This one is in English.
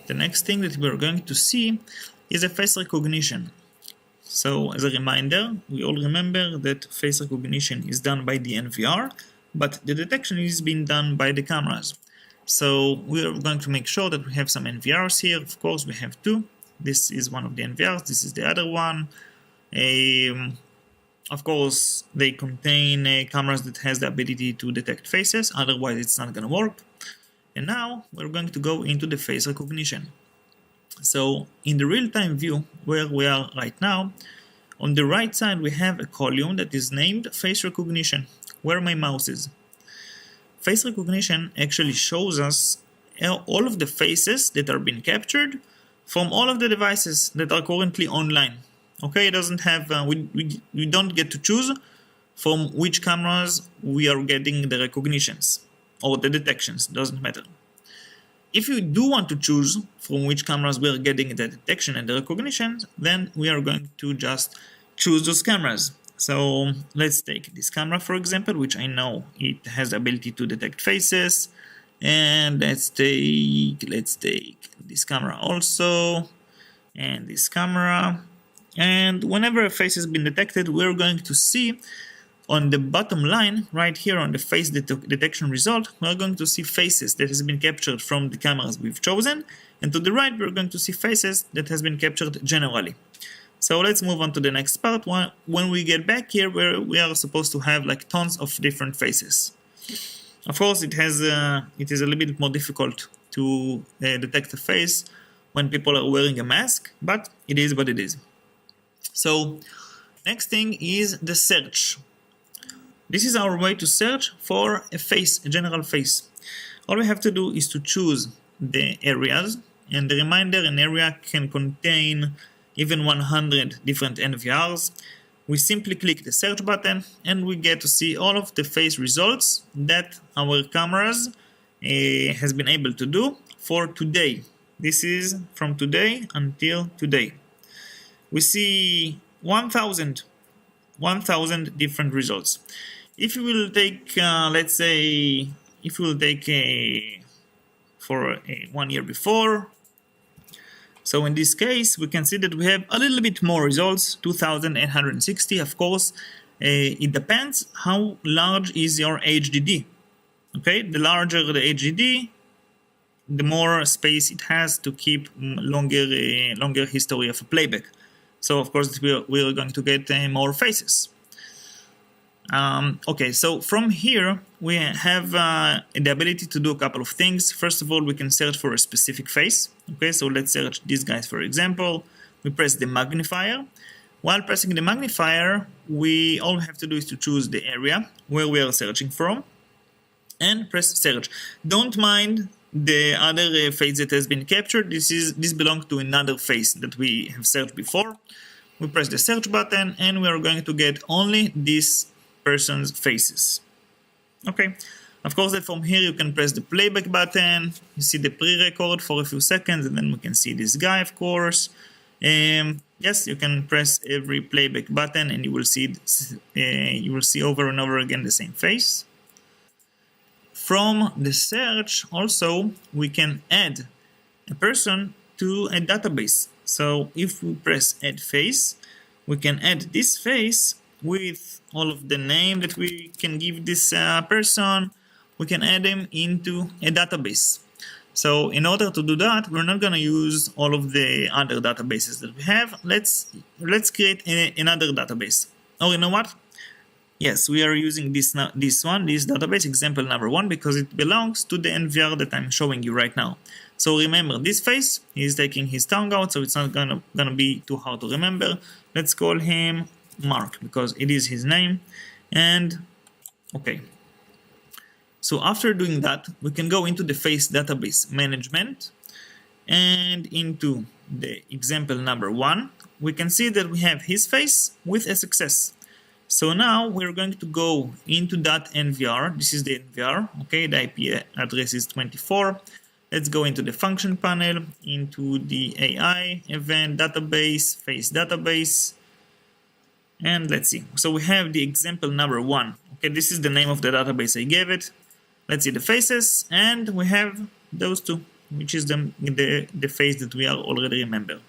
the next thing that we're going to see is a face recognition. So as a reminder, we all remember that face recognition is done by the NVR, but the detection is being done by the cameras. So we're going to make sure that we have some NVRs here. Of course, we have two. This is one of the NVRs, this is the other one. Of course, they contain cameras that has the ability to detect faces, otherwise it's not going to work. And now we're going to go into the face recognition. So in the real-time view where we are right now, on the right side we have a column that is named face recognition, where my mouse is. Face recognition actually shows us all of the faces that are being captured from all of the devices that are currently online. Okay, it doesn't have, we don't get to choose from which cameras we are getting the recognitions or the detections, doesn't matter. If you do want to choose from which cameras we are getting the detection and the recognition, then we are going to just choose those cameras. So let's take this camera, for example, which I know it has the ability to detect faces. And let's take this camera also, and this camera. And whenever a face has been detected, we're going to see on the bottom line, right here on the face detection result, we're going to see faces that has been captured from the cameras we've chosen, and to the right we're going to see faces that has been captured generally. So let's move on to the next part. When we get back here, where we are supposed to have like tons of different faces. Of course, it is a little bit more difficult to detect a face when people are wearing a mask, but it is what it is. So next thing is the search. This is our way to search for a face, a general face. All we have to do is to choose the areas, and the reminder, an area can contain even 100 different NVRs. We simply click the search button and we get to see all of the face results that our cameras has been able to do for today. This is from today until today. We see 1,000 different results. If you will take, let's say, if you will take for 1 year before, so in this case we can see that we have a little bit more results, 2,860. Of course, it depends how large is your HDD. Okay, the larger the HDD, the more space it has to keep longer history of a playback. So of course we are going to get more faces. Okay, so from here we have the ability to do a couple of things. First of all, we can search for a specific face. Okay, so let's search these guys, for example. We press the magnifier. While pressing the magnifier, all we have to do is to choose the area where we are searching from and press search. Don't mind the other face that has been captured. This belongs to another face that we have searched before. We press the search button and we are going to get only this person's faces. Okay, of course that from here you can press the playback button. You see the pre-record for a few seconds, and then we can see this guy, of course. Yes, you can press every playback button and you will see over and over again the same face. From the search also we can add a person to a database. So if we press add face, we can add this face with all of the name that we can give this person. We can add him into a database. So in order to do that, we're not going to use all of the other databases that we have. Let's create another database. Oh, you know what? Yes, we are using this database, example number 1, because it belongs to the NVR that I'm showing you right now. So remember, this face is taking his tongue out, so it's not gonna be too hard to remember. Let's call him Mark because it is his name. And okay. So after doing that, we can go into the face database management and into the example number 1. We can see that we have his face with a success. So now we're going to go into that NVR. This is the NVR. Okay, the IP address is 24. Let's go into the function panel, into the AI event database, face database. And let's see. So we have the example number 1. Okay, this is the name of the database I gave it. Let's see the faces, and we have those two. which is the face that we are already remember.